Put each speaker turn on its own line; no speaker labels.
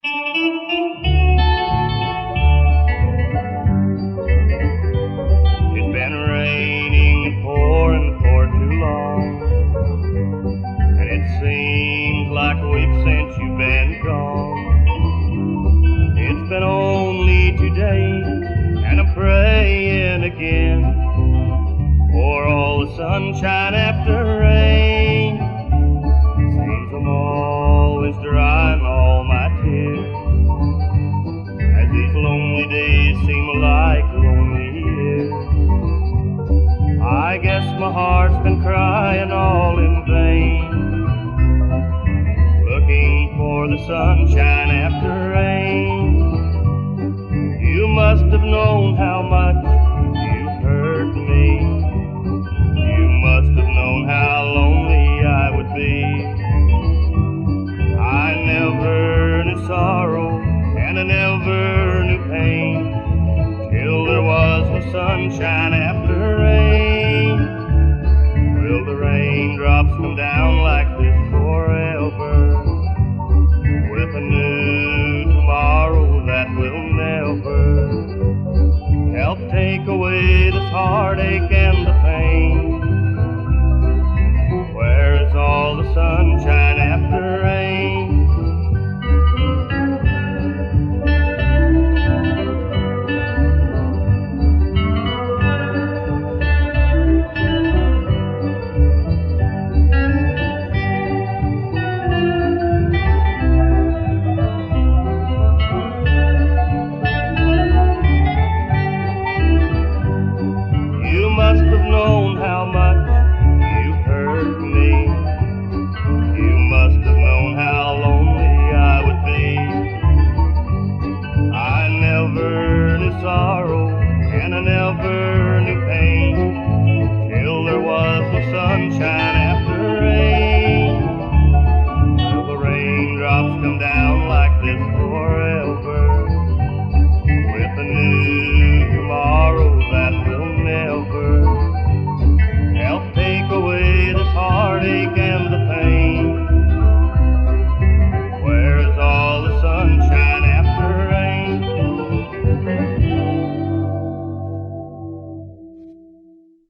It's been raining and pouring for too long, and it seems like weeks since you've been gone. It's been only 2 days, and I'm praying again for all the sunshine after rain. Seems I'm always drying all my tears, as these lonely days seem like lonely years. I guess my heart's been crying all in vain, looking for the sunshine after rain. You must have known how much you hurt me. You must have known how lonely I would be. I never knew sorrow, and I never knew pain, till there was no sunshine after rain. Will the raindrops come down like this forever, with a new tomorrow that will never help take away this heartache and the pain? Where is all the sunshine after rain? You must have known how much you hurt me. You must have known how lonely I would be. I never knew sorrow, and I never knew pain, till there was no sunshine